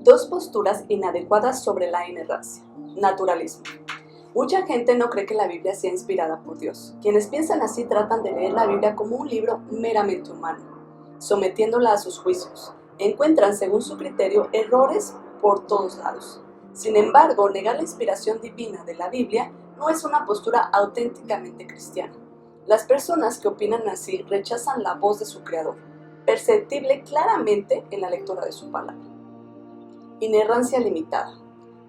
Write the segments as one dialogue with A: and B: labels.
A: Dos posturas inadecuadas sobre la inerrancia. Naturalismo. Mucha gente no cree que la Biblia sea inspirada por Dios. Quienes piensan así tratan de leer la Biblia como un libro meramente humano, sometiéndola a sus juicios. Encuentran, según su criterio, errores por todos lados. Sin embargo, negar la inspiración divina de la Biblia no es una postura auténticamente cristiana. Las personas que opinan así rechazan la voz de su Creador, perceptible claramente en la lectura de su palabra. Inerrancia limitada.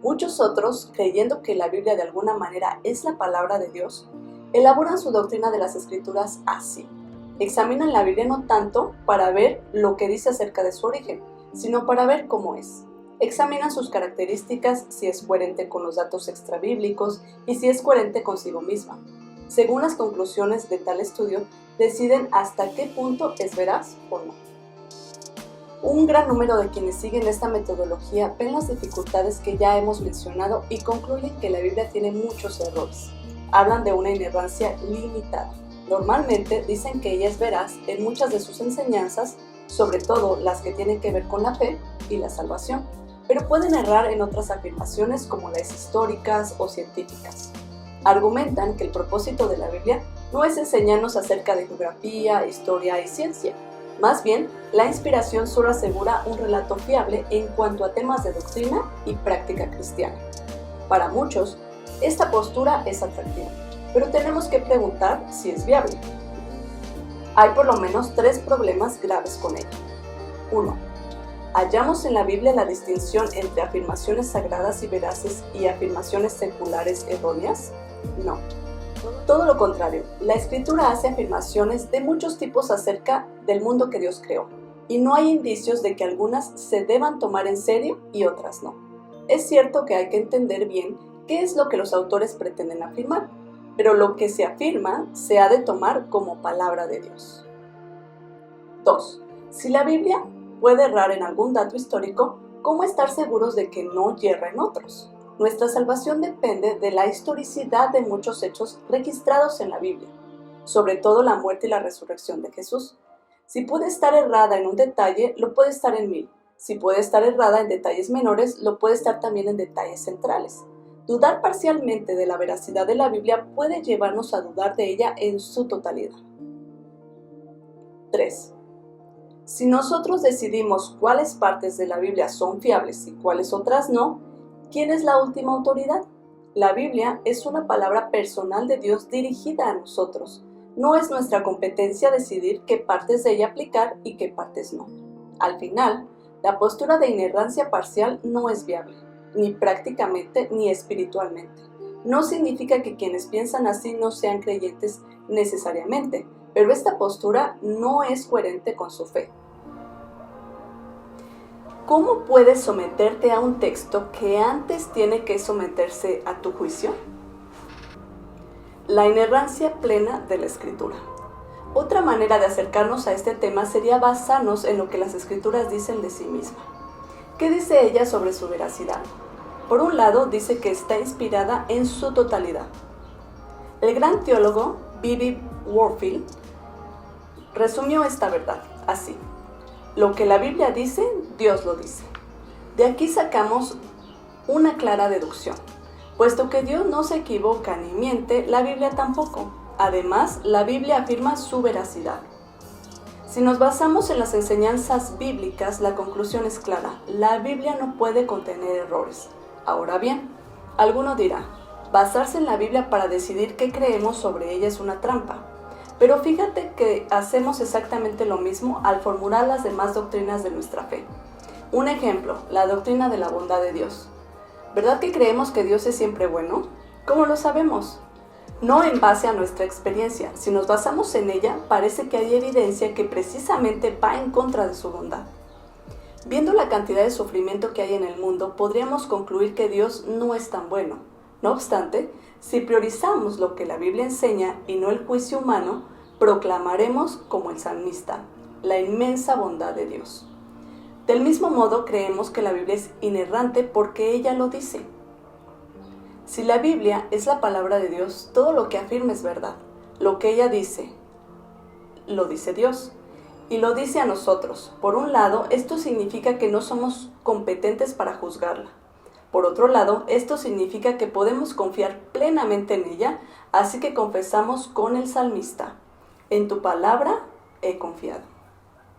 A: Muchos otros, creyendo que la Biblia de alguna manera es la palabra de Dios, elaboran su doctrina de las Escrituras así. Examinan la Biblia no tanto para ver lo que dice acerca de su origen, sino para ver cómo es. Examinan sus características, si es coherente con los datos extrabíblicos y si es coherente consigo misma. Según las conclusiones de tal estudio, deciden hasta qué punto es veraz o no. Un gran número de quienes siguen esta metodología ven las dificultades que ya hemos mencionado y concluyen que la Biblia tiene muchos errores. Hablan de una inerrancia limitada. Normalmente dicen que ella es veraz en muchas de sus enseñanzas, sobre todo las que tienen que ver con la fe y la salvación, pero pueden errar en otras afirmaciones como las históricas o científicas. Argumentan que el propósito de la Biblia no es enseñarnos acerca de geografía, historia y ciencia. Más bien, la inspiración solo asegura un relato fiable en cuanto a temas de doctrina y práctica cristiana. Para muchos, esta postura es atractiva, pero tenemos que preguntar si es viable. Hay por lo menos 3 problemas graves con ella. 1. ¿Hallamos en la Biblia la distinción entre afirmaciones sagradas y veraces y afirmaciones seculares erróneas? No. Todo lo contrario, la Escritura hace afirmaciones de muchos tipos acerca del mundo que Dios creó, y no hay indicios de que algunas se deban tomar en serio y otras no. Es cierto que hay que entender bien qué es lo que los autores pretenden afirmar, pero lo que se afirma se ha de tomar como palabra de Dios. 2. Si la Biblia puede errar en algún dato histórico, ¿cómo estar seguros de que no yerra en otros? Nuestra salvación depende de la historicidad de muchos hechos registrados en la Biblia, sobre todo la muerte y la resurrección de Jesús. Si puede estar errada en un detalle, lo puede estar en 1000. Si puede estar errada en detalles menores, lo puede estar también en detalles centrales. Dudar parcialmente de la veracidad de la Biblia puede llevarnos a dudar de ella en su totalidad. 3. Si nosotros decidimos cuáles partes de la Biblia son fiables y cuáles otras no, ¿quién es la última autoridad? La Biblia es una palabra personal de Dios dirigida a nosotros. No es nuestra competencia decidir qué partes de ella aplicar y qué partes no. Al final, la postura de inerrancia parcial no es viable, ni prácticamente ni espiritualmente. No significa que quienes piensan así no sean creyentes necesariamente, pero esta postura no es coherente con su fe. ¿Cómo puedes someterte a un texto que antes tiene que someterse a tu juicio? La inerrancia plena de la Escritura. Otra manera de acercarnos a este tema sería basarnos en lo que las Escrituras dicen de sí misma. ¿Qué dice ella sobre su veracidad? Por un lado, dice que está inspirada en su totalidad. El gran teólogo B.B. Warfield resumió esta verdad así: lo que la Biblia dice, Dios lo dice. De aquí sacamos una clara deducción. Puesto que Dios no se equivoca ni miente, la Biblia tampoco. Además, la Biblia afirma su veracidad. Si nos basamos en las enseñanzas bíblicas, la conclusión es clara: la Biblia no puede contener errores. Ahora bien, alguno dirá, basarse en la Biblia para decidir qué creemos sobre ella es una trampa. Pero fíjate que hacemos exactamente lo mismo al formular las demás doctrinas de nuestra fe. Un ejemplo, la doctrina de la bondad de Dios. ¿Verdad que creemos que Dios es siempre bueno? ¿Cómo lo sabemos? No en base a nuestra experiencia. Si nos basamos en ella, parece que hay evidencia que precisamente va en contra de su bondad. Viendo la cantidad de sufrimiento que hay en el mundo, podríamos concluir que Dios no es tan bueno. No obstante, si priorizamos lo que la Biblia enseña y no el juicio humano, proclamaremos, como el salmista, la inmensa bondad de Dios. Del mismo modo, creemos que la Biblia es inerrante porque ella lo dice. Si la Biblia es la palabra de Dios, todo lo que afirma es verdad. Lo que ella dice, lo dice Dios. Y lo dice a nosotros. Por un lado, esto significa que no somos competentes para juzgarla. Por otro lado, esto significa que podemos confiar plenamente en ella, así que confesamos con el salmista: en tu palabra he confiado.